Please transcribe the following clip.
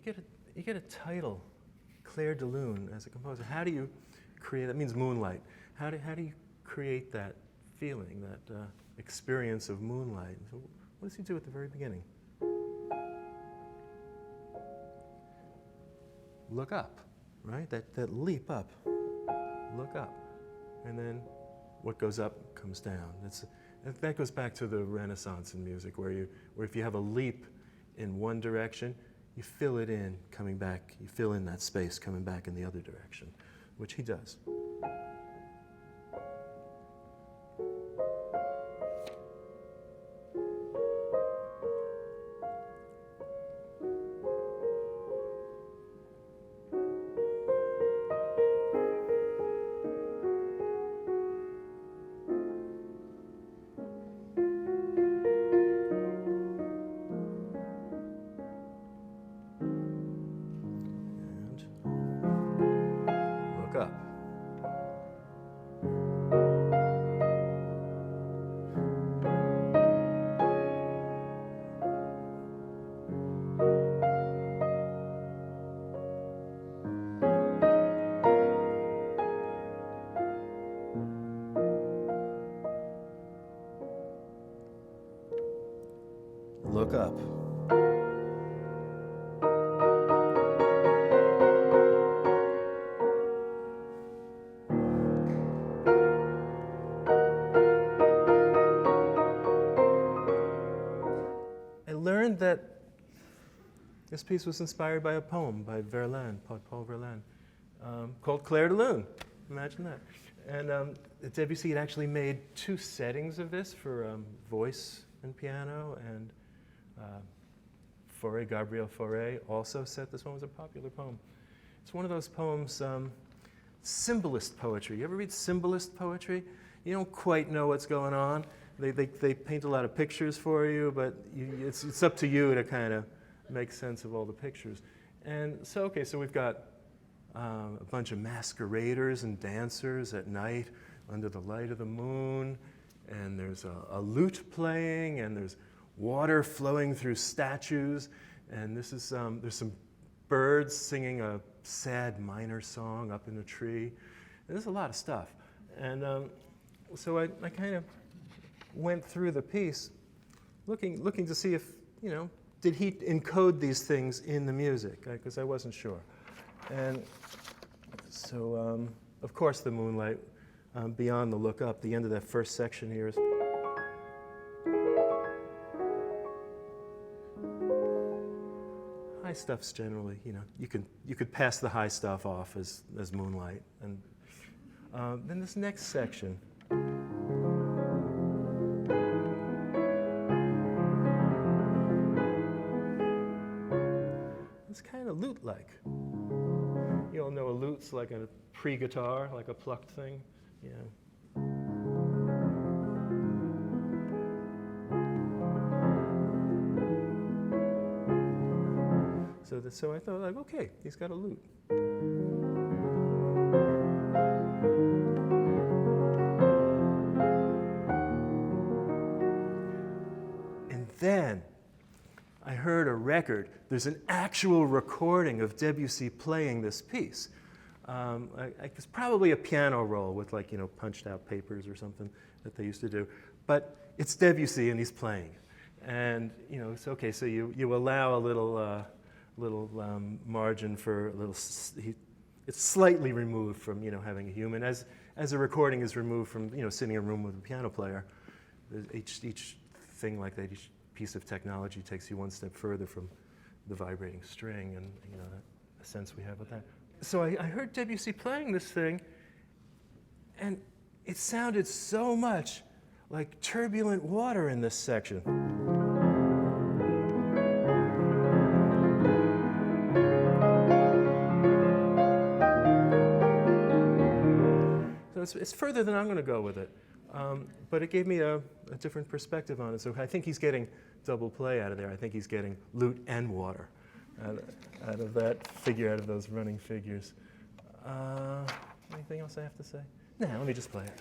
you get a title, Claire de Lune, as a composer. How do you create, that means moonlight. How do you create that feeling, that experience of moonlight? So what does he do at the very beginning? Look up, right? That leap up. Look up. And then what goes up comes down. That goes back to the Renaissance in music, where if you have a leap in one direction, you fill it in coming back, you fill in that space coming back in the other direction, which he does. Up. Look up. Learned that this piece was inspired by a poem by Verlaine, Paul Verlaine, called Claire de Lune. Imagine that. And Debussy had actually made 2 settings of this for voice and piano, and Gabriel Fauré also said this one was a popular poem. It's one of those poems, symbolist poetry. You ever read symbolist poetry? You don't quite know what's going on. They paint a lot of pictures for you, but it's up to you to kind of make sense of all the pictures. And so, okay, so we've got a bunch of masqueraders and dancers at night under the light of the moon, and there's a lute playing, and there's water flowing through statues, and this is there's some birds singing a sad minor song up in a tree. And there's a lot of stuff. And so I kind of went through the piece looking to see if, did he encode these things in the music? Because I wasn't sure. And so, of course, the moonlight, beyond the look up, the end of that first section here is. High stuff's generally, you could pass the high stuff off as moonlight. And then this next section. It's kind of lute-like. You all know a lute's like a pre-guitar, like a plucked thing. So I thought, like, okay, he's got a lute. And then I heard a record. There's an actual recording of Debussy playing this piece. It's probably a piano roll with, like, punched out papers or something that they used to do. But it's Debussy and he's playing. And, it's okay, so you allow a little margin for a little, it's slightly removed from, having a human, as a recording is removed from, sitting in a room with a piano player. Each thing like that, each piece of technology takes you one step further from the vibrating string, and, the sense we have with that. So I heard Debussy playing this thing, and it sounded so much like turbulent water in this section. So it's further than I'm going to go with it. But it gave me a different perspective on it. So I think he's getting double play out of there. I think he's getting lute and water out of that figure, out of those running figures. Anything else I have to say? No, let me just play it.